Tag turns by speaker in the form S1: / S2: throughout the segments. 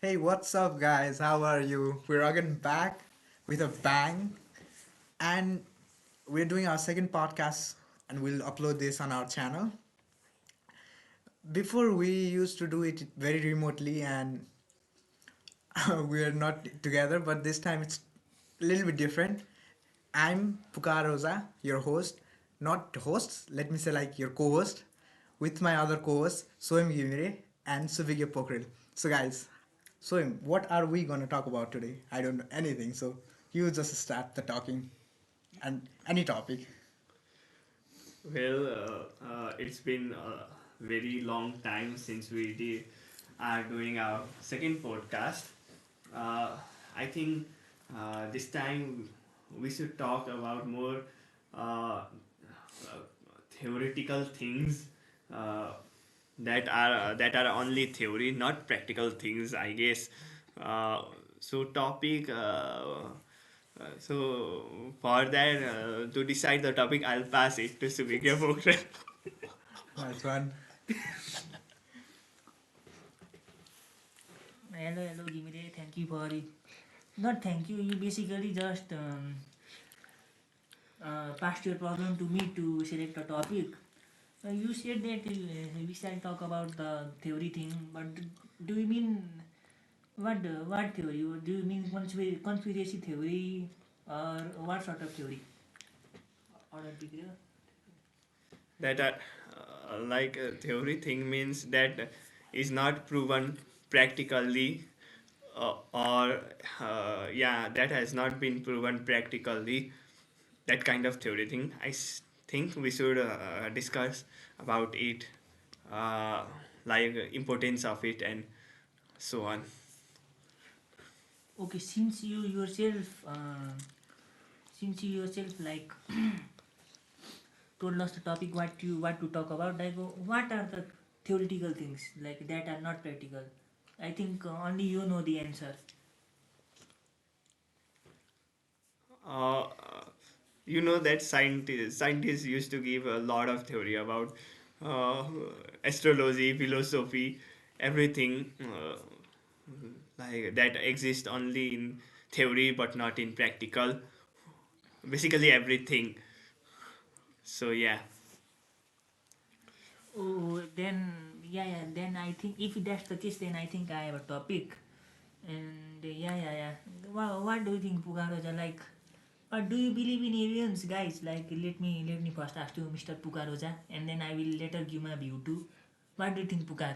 S1: Hey, what's up, guys? How are you? We're again back with a bang, and we're doing our second podcast, and we'll upload this on our channel. Before, we used to do it very remotely, and we're not together, but this time it's a little bit different. I'm Pukaroza, your host, not host, let me say like your co host, with my other co hosts, Soem Gimire and Suvigya Pokril. So, guys, Soem, what are we going to talk about today? I don't know anything, so you just start the talking and any topic.
S2: It's been a very long time since are doing our second podcast. Uh, I think this time we should talk about more uh, theoretical things uh, that are only theory, not practical things, I guess. Uh, so topic. So for that, to decide the topic, I'll pass it to Subhigya Pokhrel.
S1: Nice one.
S3: Hello, Jimmy. Thank you for it. Not thank you. You basically just passed your problem to me to select a topic. You said that we shall talk about the theory thing, but do you mean what theory? Do you mean conspiracy theory or what sort of theory? Or not be clear?
S2: That are like a theory thing means that is not proven practically, or yeah, that has not been proven practically. That kind of theory thing. Think we should discuss about it, uh, like importance of it and so on.
S3: Okay, since you yourself like told us the topic what to talk about, like what are the theoretical things like that are not practical. I think only you know the answer.
S2: Uh, you know that scientists used to give a lot of theory about uh, astrology, philosophy, everything, like that exists only in theory but not in practical. Basically everything. So yeah.
S3: Oh, then yeah, then I think if that's the case, then I think I have a topic. And yeah. What do you think, Pugaroja? Like, do you believe in aliens, guys? Like, let me first ask you, Mr. Pugaroja, and then I will later give my view too. What do you think, Pugar?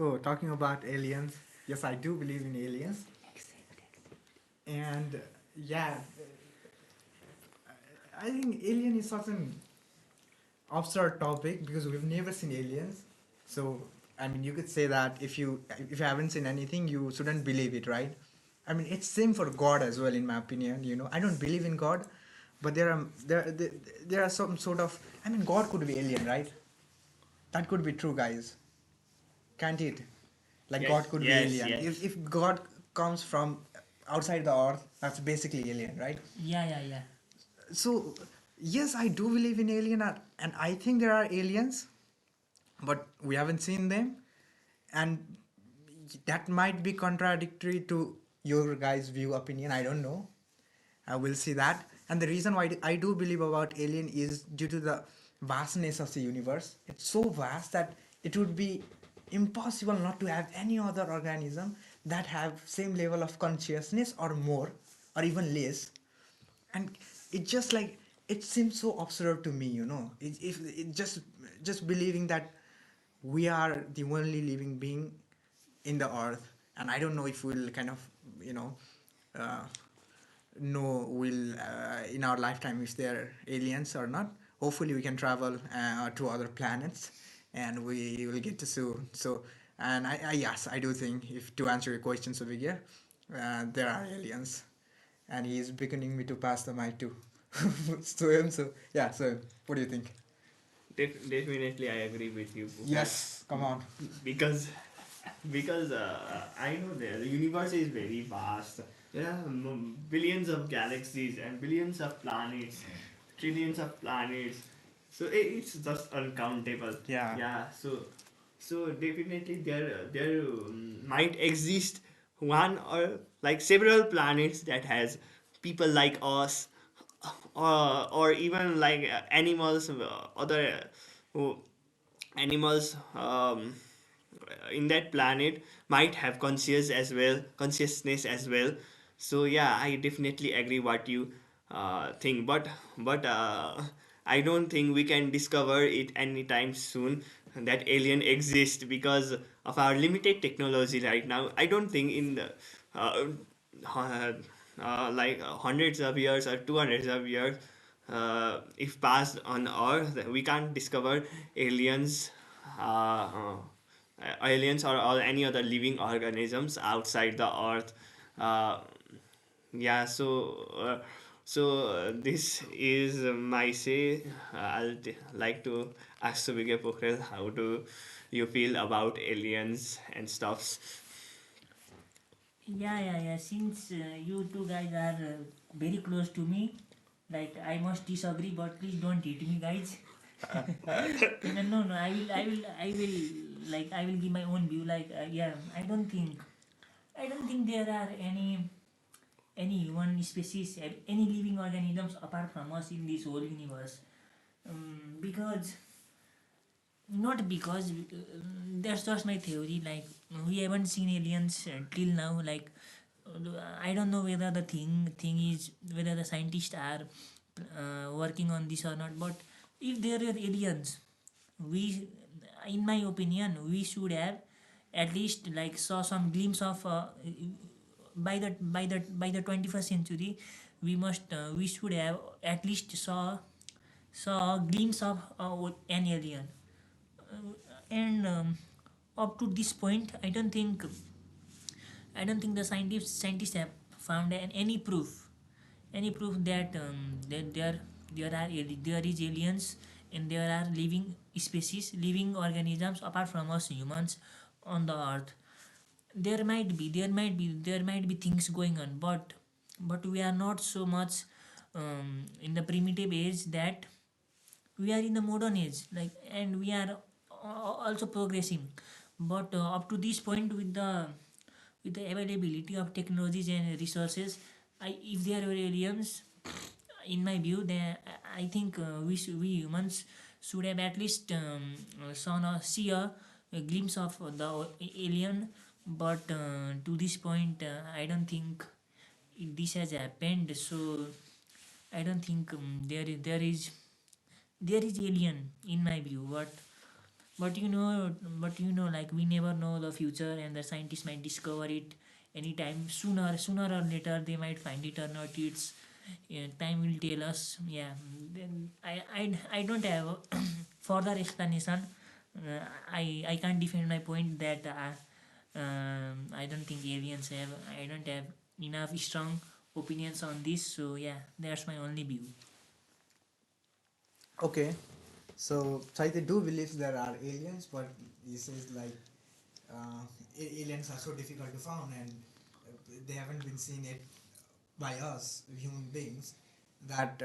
S1: Oh, talking about aliens. Yes, I do believe in aliens. And yeah, I think alien is such an absurd topic because we've never seen aliens. So I mean, you could say that if you haven't seen anything, you shouldn't believe it, right? I mean, it's same for God as well, in my opinion. I don't believe in God, but there are some sort of. I mean, God could be alien, right? That could be true, guys. Can't it? Like
S2: Yes,
S1: God could be
S2: yes,
S1: alien.
S2: yes.
S1: If God comes from outside the earth, that's basically alien, right?
S3: Yeah.
S1: So yes, I do believe in alien, and I think there are aliens, but we haven't seen them, and that might be contradictory to your guys view opinion. I don't know. I will see that. And the reason why I do believe about alien is due to the vastness of the universe. It's so vast that it would be impossible not to have any other organism that have same level of consciousness or more or even less. And it just like it seems so absurd to me. If it just believing that we are the only living being in the earth, and I don't know if we'll kind of you know uh, know will in our lifetime if they're aliens or not. Hopefully we can travel to other planets, and we will get to so and I yes, I do think, if to answer your question, Savigya, there are aliens, and he is beckoning me to pass the mic to so yeah, so what do you think?
S2: Definitely I agree with you, Pukar.
S1: Yes, come on.
S2: because because I know the universe is very vast. There are billions of galaxies and billions of planets, trillions of planets. So it's just uncountable.
S1: Yeah.
S2: Yeah. So definitely there might exist one or like several planets that has people like us, or even like animals, other uh, animals in that planet might have consciousness as well. So yeah, I definitely agree what you think, but I don't think we can discover it anytime soon that alien exists because of our limited technology right now. I don't think in the uh, uh, like hundreds of years or 200s of years, if passed on Earth, we can't discover aliens, aliens or any other living organisms outside the Earth. Uh, yeah, so this is my say. Like to ask Subhige Pokhrel, how do you feel about aliens and stuffs?
S3: Yeah. Since you two guys are very close to me, like I must disagree, but please don't hit me, guys. No. I will give my own view. Like, yeah, I don't think there are any human species, any living organisms apart from us in this whole universe. Because not because that's just my theory. Like we haven't seen aliens till now. Like I don't know whether the thing is whether the scientists are working on this or not. But if there are aliens, we, in my opinion, we should have at least like saw some glimpse of by the 21st century. We should have at least saw a glimpse of an alien. And up to this point, I don't think the scientists have found any proof that there is aliens, and there are living organisms apart from us humans on the earth. There might be things going on, but we are not so much in the primitive age that we are in the modern age, like, and we are also progressing. But up to this point, with the availability of technologies and resources, if there were aliens, in my view, then I think we humans should have at least see a glimpse of the alien. But to this point, I don't think this has happened. So I don't think there is alien in my view. But like, we never know the future, and the scientists might discover it anytime sooner or later. They might find it or not. It's time will tell us. Yeah. Then I don't have further explanation. I can't defend my point that I don't think aliens have. I don't have enough strong opinions on this. So yeah, that's my only view.
S1: Okay, so Saitya do believes there are aliens, but he says like uh, aliens are so difficult to find, and they haven't been seen it by us human beings, that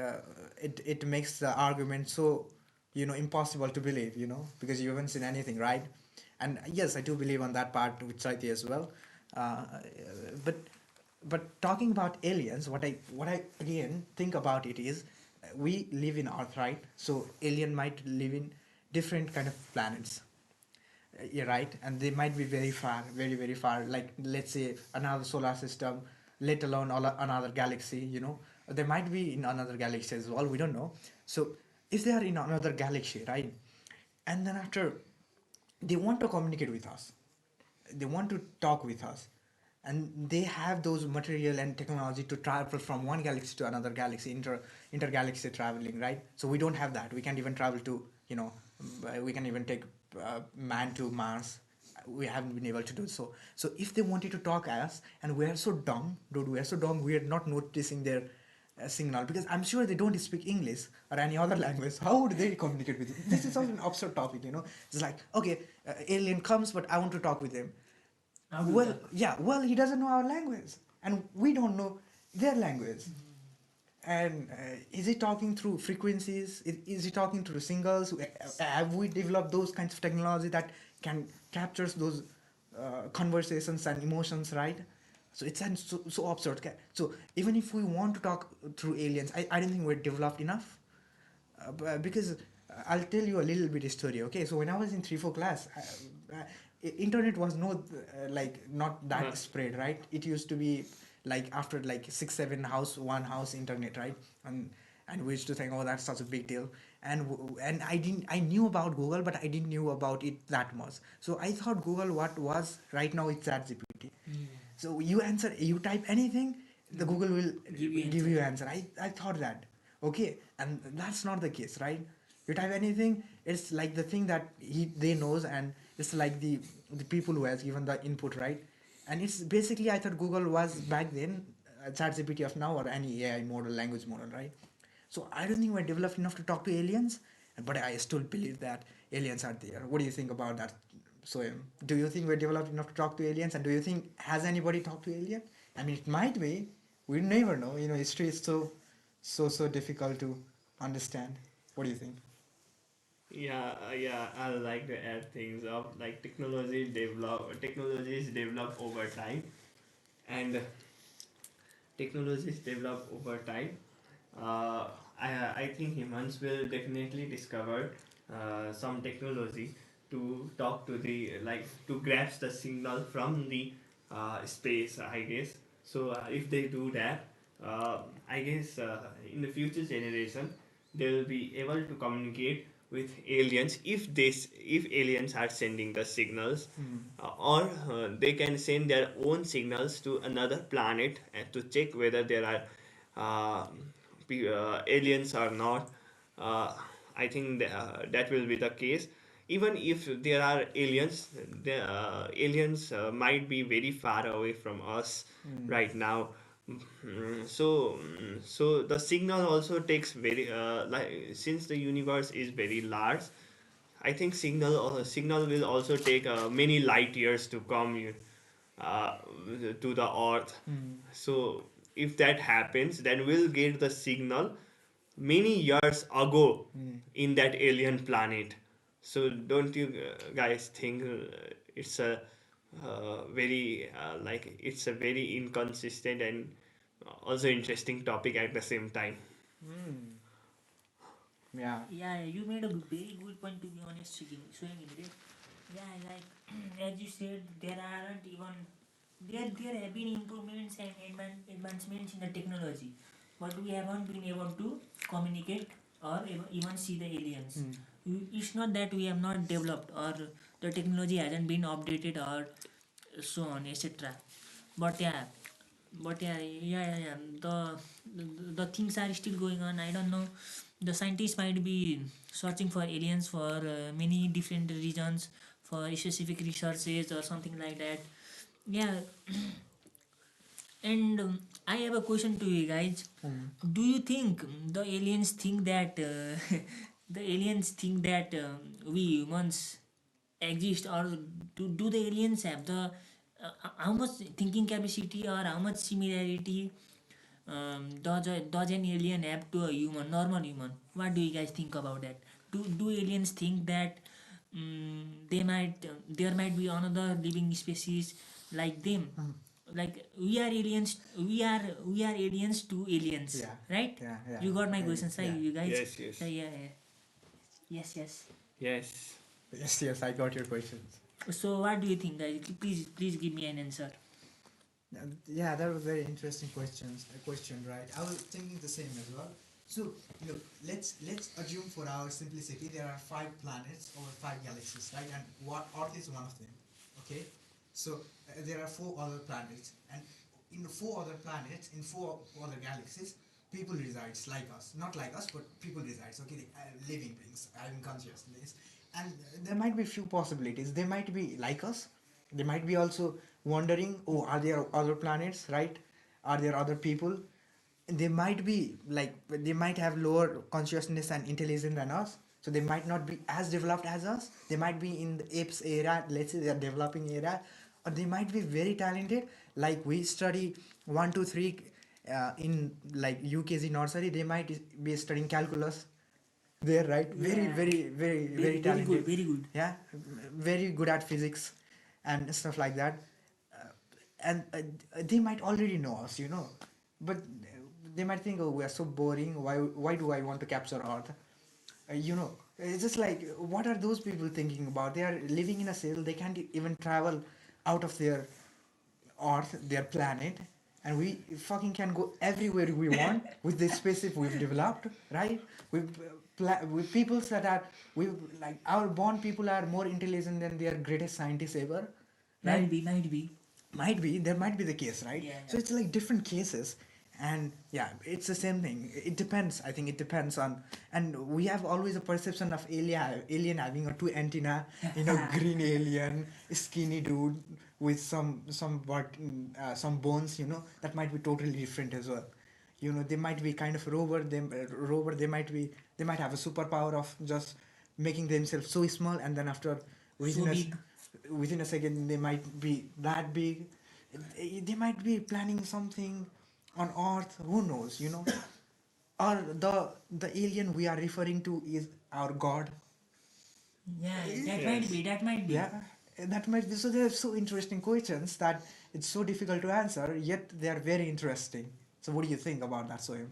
S1: it makes the argument so, impossible to believe, because you haven't seen anything, right? And yes, I do believe on that part with Saitya as well. uh, but talking about aliens, what I again think about it is, we live in Earth, right? So alien might live in different kind of planets. Yeah, right, and they might be very far, very very far, like let's say another solar system, let alone another galaxy, they might be in another galaxy as well, we don't know. So if they are in another galaxy, right, and then after they want to communicate with us, they want to talk with us, and they have those material and technology to travel from one galaxy to another galaxy, intergalaxy traveling, right? So we don't have that. We can't even travel to, we can even take man to Mars. We haven't been able to do so. So if they wanted to talk us, and we are so dumb, dude, we are so dumb, we are not noticing their signal, because I'm sure they don't speak English or any other language. How would they communicate with you? This is such an absurd topic, It's like, okay, alien comes, but I want to talk with him.
S3: How do
S1: Well,
S3: that?
S1: yeah, well, he doesn't know our language, and we don't know their language. And is he talking through frequencies? Is he talking through singles? Have we developed those kinds of technology that can captures those conversations and emotions, right? So it's an so absurd. So even if we want to talk through aliens, I don't think we're developed enough. Because I'll tell you a little bit of story. Okay, so when I was in 3 4 class, internet was no like not
S2: Uh-huh.
S1: that spread, right? It used to be like after like 6 7 house, one house internet, right? And we used to think, oh, that's such a big deal. And I knew about Google, but I didn't knew about it that much. So I thought Google what was right now it's ChatGPT. So you type anything, the Google will give you answer. I thought that. Okay, and that's not the case, right? You type anything, it's like the thing that they knows, and it's like the people who has given the input, right? And it's basically I thought Google was back then ChatGPT of now or any AI model, language model, right? So I don't think we're developed enough to talk to aliens, but I still believe that aliens are there. What do you think about that? So, do you think we're developed enough to talk to aliens, and do you think has anybody talked to alien? I mean, it might be. We never know. You know, history is so difficult to understand. What do you think?
S2: Yeah, I like to add things up. Like technologies develop over time, and technologies develop over time. Uh, I think humans will definitely discover some technology to talk to the like to grasp the signal from the space. I guess so. If they do that, I guess in the future generation they will be able to communicate with aliens if aliens are sending the signals, or they can send their own signals to another planet and to check whether there are uh, aliens or not. uh, I think that will be the case. Even if there are aliens, the aliens might be very far away from us right now. So the signal also takes very like since the universe is very large, I think signal will also take many light years to come uh, to the earth.
S1: Mm.
S2: So if that happens, then we'll get the signal many years ago
S1: Mm.
S2: in that alien planet. So don't you guys think it's a very like it's a very inconsistent and also interesting topic at the same time?
S1: Mm. Yeah.
S3: Yeah, you made a very good point, to be honest, showing it. Right? Yeah, like as you said, there aren't even there have been improvements and advancements in the technology, but we haven't been able to communicate or even see the aliens.
S1: Mm.
S3: It's not that we have not developed or the technology hasn't been updated or so on, etc. But yeah, the things are still going on. I don't know. The scientists might be searching for aliens for many different regions for specific researches or something like that. Yeah, and I have a question to you guys.
S1: Mm.
S3: Do you think the aliens think that the aliens think that we humans exist, or do the aliens have the how much thinking capacity or how much similarity does an alien have to a human, normal human? What do you guys think about that? Do aliens think that they might there might be another living species like them?
S1: Mm.
S3: Like we are aliens to aliens,
S1: Yeah.
S3: right?
S1: Yeah. Yeah.
S3: You got my questions, right,
S1: Yeah.
S3: you guys?
S2: Yes, yes,
S3: Yeah, yeah. Yes.
S2: yes.
S1: Yes. Yes. I got your questions.
S3: So what do you think, guys? Please give me an answer.
S1: Yeah, that was very interesting questions. A question, right? I was thinking the same as well. So look, let's assume for our simplicity there are 5 planets over 5 galaxies, right? And what Earth is one of them. Okay, so there are 4 other planets, and in the 4 other planets, in 4 other galaxies, people resides like us, not like us, but people resides. Okay, living beings, having consciousness, and there might be few possibilities. They might be like us. They might be also wondering, oh, are there other planets, right? Are there other people? They might be like they might have lower consciousness and intelligence than us, so they might not be as developed as us. They might be in the apes era, let's say they are developing era, or they might be very talented like we study 1 2 3 in like UKG nursery. They might be studying calculus there, right? Very
S3: Yeah,
S1: very
S3: very good,
S1: talented.
S3: very good.
S1: Yeah, very good at physics and stuff like that. and they might already know us, but they might think, oh, we are so boring. Why do I want to capture Earth? It's just like, what are those people thinking about? They are living in a cell. They can't even travel out of their Earth, their planet, and we fucking can go everywhere we want with the spaceship we've developed, right? With peoples that are we like our born people are more intelligent than their greatest scientists ever,
S3: Might
S1: right?
S3: be, might be.
S1: Might be, there might be the case, right?
S3: Yeah,
S1: So
S3: yeah.
S1: it's like different cases, and yeah, it's the same thing. It depends. I think it depends on, and we have always a perception of alien having a two antenna, green alien, skinny dude with some bones, that might be totally different as well. They might be kind of rover. They might have a superpower of just making themselves so small, and then after
S3: So
S1: within a s-
S3: big.
S1: within a second they might be that big. They might be planning something on Earth. Who knows? Or the alien we are referring to is our God.
S3: Yeah, that might
S2: Yes.
S3: be, that might be.
S1: Yeah, that might be. So they're so interesting questions that it's so difficult to answer, yet they are very interesting. So what do you think about that, Sohim?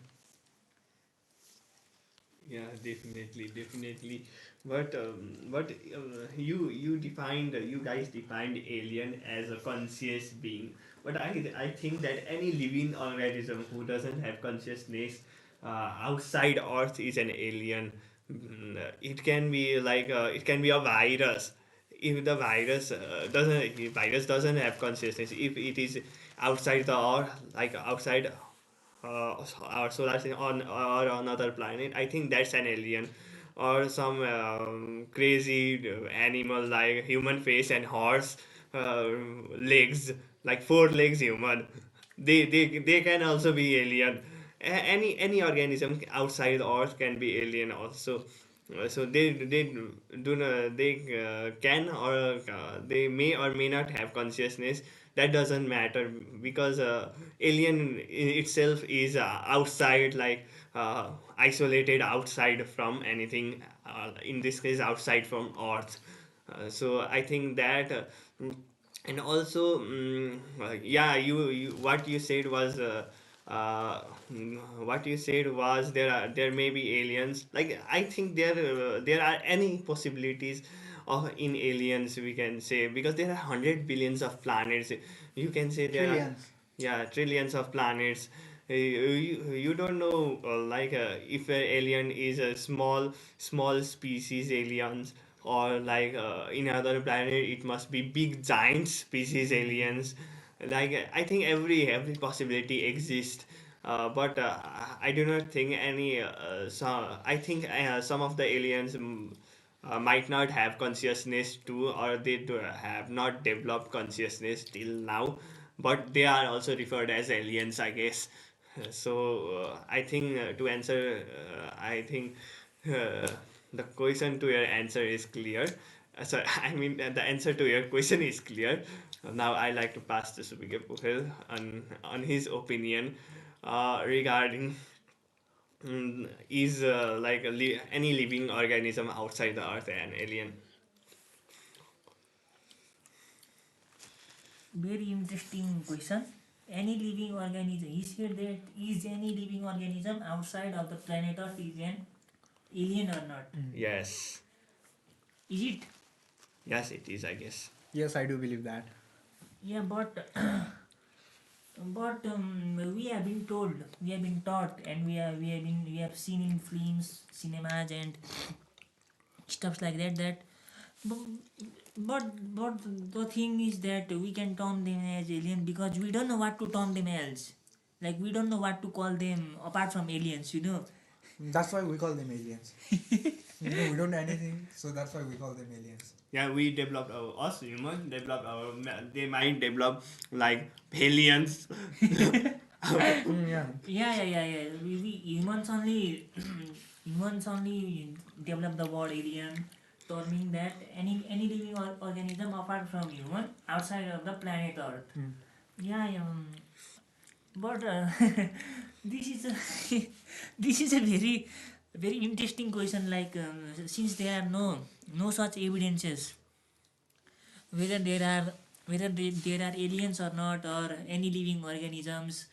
S2: Yeah, definitely, definitely. But you guys defined alien as a conscious being. But I think that any living organism who doesn't have consciousness outside Earth is an alien. It can be like it can be a virus. If the virus doesn't have consciousness, if it is outside the Earth, like outside our solar system on or another planet, I think that's an alien, or some crazy animal like human face and horse uh, legs, like four legs human. They can also be alien. Any organism outside Earth can be alien also. So they do not, they can or they may or may not have consciousness. That doesn't matter, because alien in itself is outside, like isolated outside from anything, in this case outside from Earth. So I think that and also yeah, you what you said was what you said was there may be aliens. Like I think there are any possibilities of in aliens, we can say, because there are 100 billions of planets. You can say there are,
S1: Trillions.
S2: yeah, trillions of planets. You don't know, if an alien is a small species aliens, or like in another planet it must be big giant species aliens. Like I think every possibility exists. But I do not think any I think some of the aliens might not have consciousness too, or they have not developed consciousness till now, but they are also referred as aliens, I guess. So I think to answer, I think uh, the question to your answer is clear. Sorry, I mean the answer to your question is clear. Now I like to pass to Subhige Pukhel on his opinion regarding is any living organism outside the Earth an alien?
S3: Very interesting question. Any living organism, he said that is any living organism outside of the planet Earth is an alien or not?
S2: Yes,
S3: Is it?
S2: yes, it is, I guess.
S1: Yes, I do believe that.
S3: Yeah, but we have been told, we have been taught, and we have seen in films, cinemas, and stuffs like that. But the thing is that we can term them as alien because we don't know what to term them else. Like we don't know what to call them apart from aliens.
S1: That's why we call them aliens. We don't know anything, so that's why we call them aliens.
S2: Yeah, we developed us humans developed they might develop like aliens.
S1: Yeah.
S3: Yeah. We humans only humans only develop the word alien, terming that any living organism apart from human outside of the planet Earth.
S1: Mm.
S3: Yeah. But this is a this is a very interesting question. Like since there are no such evidences whether there are whether there are aliens or not, or any living organisms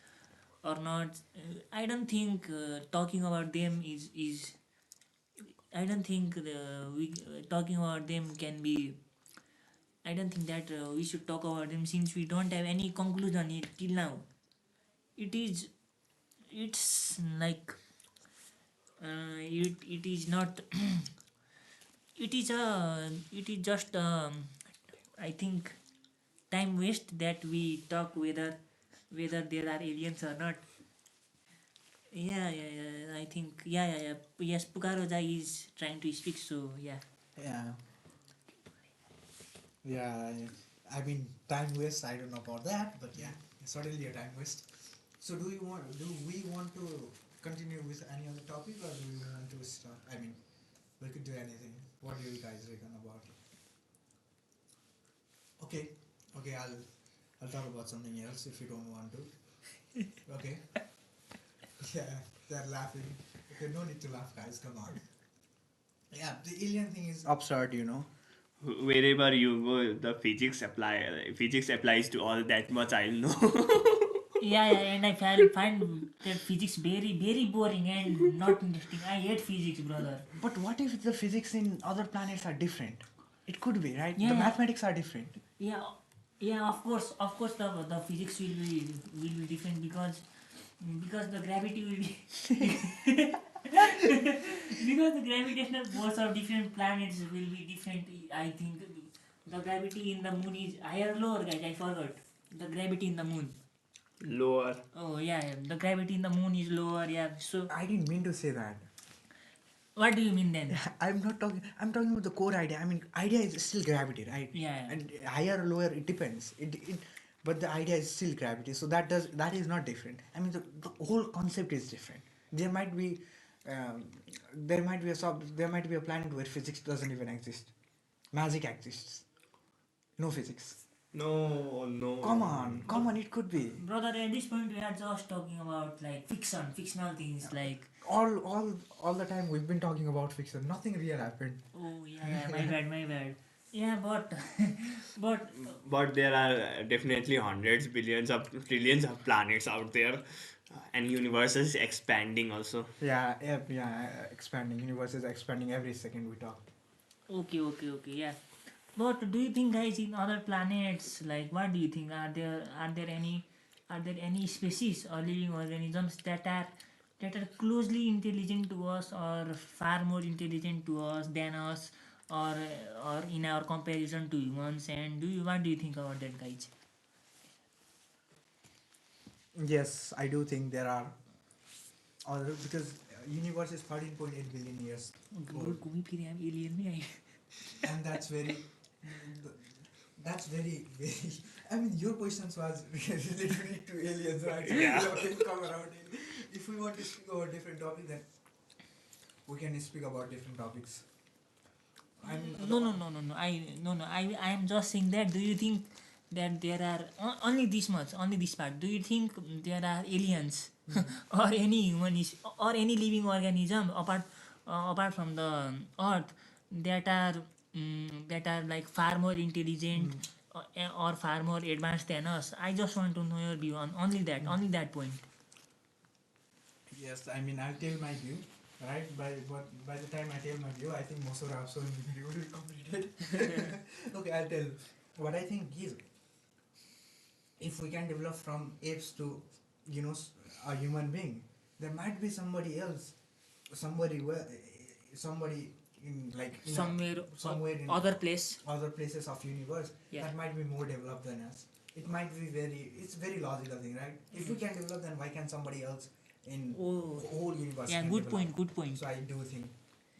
S3: or not. I don't think talking about them is I don't think we talking about them can be. I don't think that we should talk about them since we don't have any conclusion yet till now. It is it's like it is not it is just I think time waste that we talk whether there are aliens or not. Yeah. I think yeah. Yes, Pukaroja is trying to speak, so yeah.
S1: Yeah, yeah. I mean, time waste. I don't know about that, but yeah, it's certainly a time waste. So, do we want to continue with any other topic, or do we want to stop? I mean, we could do anything. What do you guys reckon about it? Okay, okay. I'll talk about something else if you don't want to. Okay. Yeah, they're laughing. Okay, no need to laugh, guys. Come on. Yeah, the alien thing is absurd, you know.
S2: Wherever you go, the physics applies to all that much, I'll know.
S3: Yeah, and I find that physics very boring and not interesting. I hate physics, brother.
S1: But what if the physics in other planets are different? It could be, right?
S3: Yeah,
S1: The
S3: yeah.
S1: mathematics are different.
S3: Yeah, yeah. Of course, the physics will be different because the gravity will be because the gravitational force of different planets will be different. I think the gravity in the moon is higher or lower, guys. I forgot the gravity in the moon.
S2: Lower.
S3: Oh yeah, the gravity in the moon is lower. Yeah. So
S1: I didn't mean to say that.
S3: what do you mean then?
S1: I'm not talking. I'm talking about the core idea. I mean, idea is still gravity, right?
S3: Yeah.
S1: And higher or lower, it depends. But the idea is still gravity. So that is not different. I mean, the whole concept is different. There might be, um, there might be a planet where physics doesn't even exist. Magic exists. No physics.
S2: No, no.
S1: Come on, it could be.
S3: Brother, at this point we are just talking about like fictional things like.
S1: All the time we've been talking about fiction. Nothing real happened.
S3: Oh yeah, my bad. Yeah, but but
S2: But there are definitely hundreds, billions of trillions of planets out there, and universe is expanding also.
S1: Yeah. Expanding. Universe is expanding every second we talk.
S3: okay, yeah. But do you think, guys, in other planets, like what do you think? Are there any species or living organisms that are closely intelligent to us or far more intelligent to us than us, or in our comparison to humans? And what do you think about that, guys?
S1: Yes, I do think there are other because universe is 13.8 billion years old,
S3: घूमी फिरे हम alien में आए.
S1: and that's very. I mean, your questions was related to aliens, right? So
S2: Yeah.
S1: we can come around it. If we want to speak about different topics, then we can speak about different topics.
S3: I am just saying that. Do you think that there are only this much, only this part? Do you think there are aliens or any human or any living organism apart from the Earth that are like far more intelligent or far more advanced than us? I just want to know your view on only that point.
S1: Yes, I mean, I'll tell my view, right? By the time I tell my view, I think most of the episode will be completed. Okay, I'll tell. What I think is, if we can develop from apes to, a human being, there might be somebody else, somebody in like somewhere in
S3: Other place.
S1: other places of universe
S3: Yeah.
S1: that might be more developed than us. It might be it's very logical thing, right? If we can develop, then why can somebody else in whole universe
S3: Yeah,
S1: can
S3: good
S1: develop?
S3: point, good point.
S1: So I do think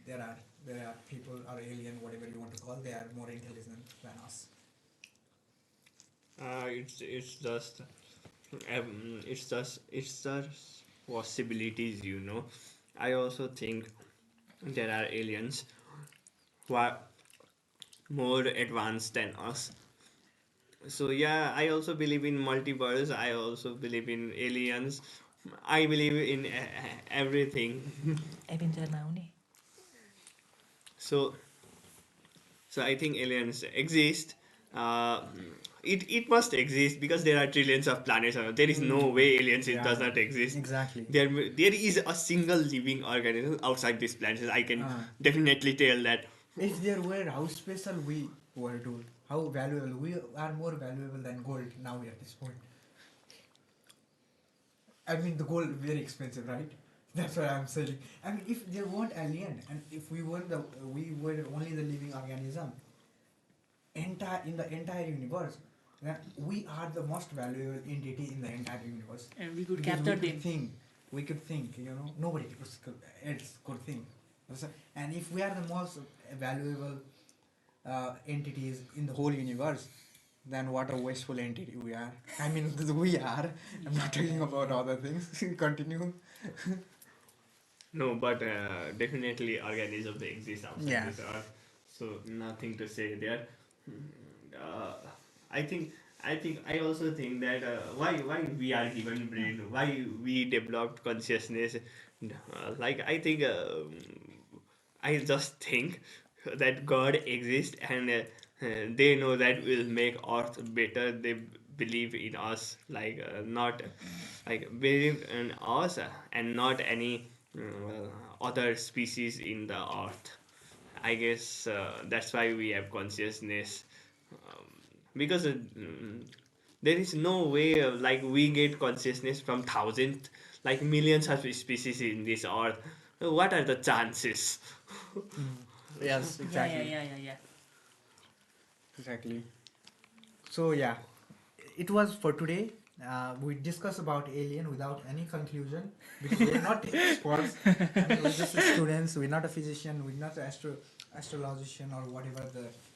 S1: there are people or alien, whatever you want to call, they are more intelligent than us.
S2: It's just possibilities, you know. I also think there are aliens who are more advanced than us. So yeah, I also believe in multiverse. I also believe in aliens. I believe in everything.
S3: Avenger मा आउने.
S2: So so I think aliens exist. uh, it must exist because there are trillions of planets. There is no way aliens it does
S1: Yeah,
S2: not exist.
S1: exactly.
S2: There is a single living organism outside this planet. I can definitely tell that.
S1: If there were, how special we were, dude. How valuable. We are more valuable than gold now at this point. I mean, the gold very expensive, right? That's what I'm saying. I mean, if there weren't alien, and if we were only the living organism, in the entire universe, then we are the most valuable entity in the entire universe.
S3: And we could
S1: Because
S3: capture them.
S1: we could think, nobody else could think. And if we are the most valuable entities in the whole universe, then what a wasteful entity we are. I mean, we are. I'm not talking about other things. Continue.
S2: No, but definitely organisms exist outside
S1: Yeah.
S2: this earth. So nothing to say there. Uh, I think I also think that why we are given brain, why we developed consciousness. Like I think I just think that God exists and they know that will make Earth better. They believe in us, like not like believe in us and not any other species in the Earth. I guess that's why we have consciousness um, because there is no way like we get consciousness from thousands like millions of species in this earth. What are the chances?
S1: Yes, exactly.
S3: Yeah.
S1: Exactly. So yeah, it was for today. We discussed about alien without any conclusion because we're not experts. I mean, we're just students. We're not a physician. We're not an astrologician or whatever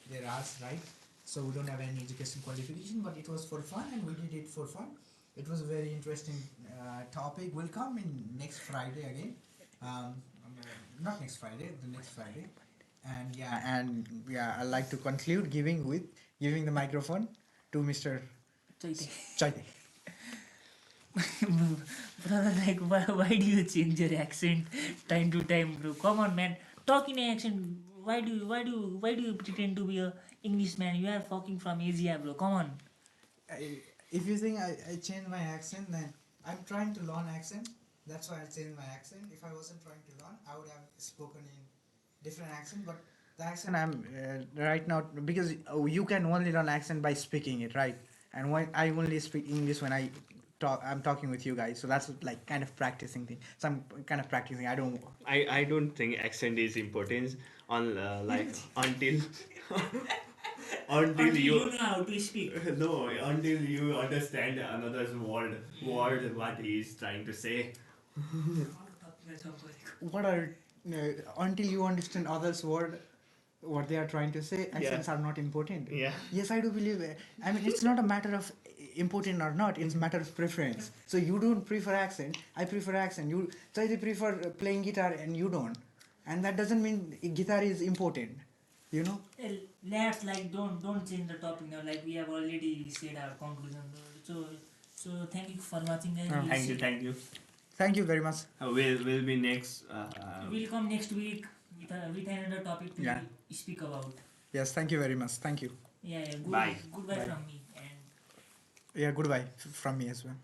S1: there are, right? So we don't have any education qualification. But it was for fun, and we did it for fun. It was a very interesting topic. We'll come in next Friday again. Not next Friday, the next Friday. And I'd like to conclude giving the microphone to Mr.
S3: Chaitanya.
S1: Chaitanya.
S3: Brother, like, why do you change your accent time to time, bro? Come on, man. Talk in an accent. Why do you pretend to be a Englishman? You are fucking from Asia, bro. Come on.
S1: If you think I change my accent, then I'm trying to learn accent. That's why I changed my accent. If I wasn't trying to learn, I would have spoken in different accent. But the accent I'm right now, because you can only learn accent by speaking it, right? And when I only speak English when I'm talking with you guys, so that's like kind of practicing thing. Some kind of practicing. I don't.
S2: I don't think accent is important on like until until
S3: Until
S2: you
S3: you know how to speak.
S2: no until you understand another's word what he is trying to say.
S1: What are until you understand others' word, what they are trying to say, accents are not important.
S2: Yeah.
S1: Yes, I do believe. I mean, it's not a matter of important or not. It's a matter of preference. So you don't prefer accent. I prefer accent. You so they prefer playing guitar and you don't, and that doesn't mean guitar is important. You know.
S3: Let's like don't change the topic now. Like we have already said our conclusion. So thank you for watching, guys.
S1: Oh.
S2: Thank you.
S1: Thank you very much.
S2: We'll be next.
S3: We'll come next week with another topic to
S1: Yeah.
S3: speak about.
S1: Yes. Thank you very much. Thank you.
S3: Yeah.
S2: Bye.
S3: Goodbye
S1: Bye.
S3: from me and.
S1: Yeah. Goodbye from me as well.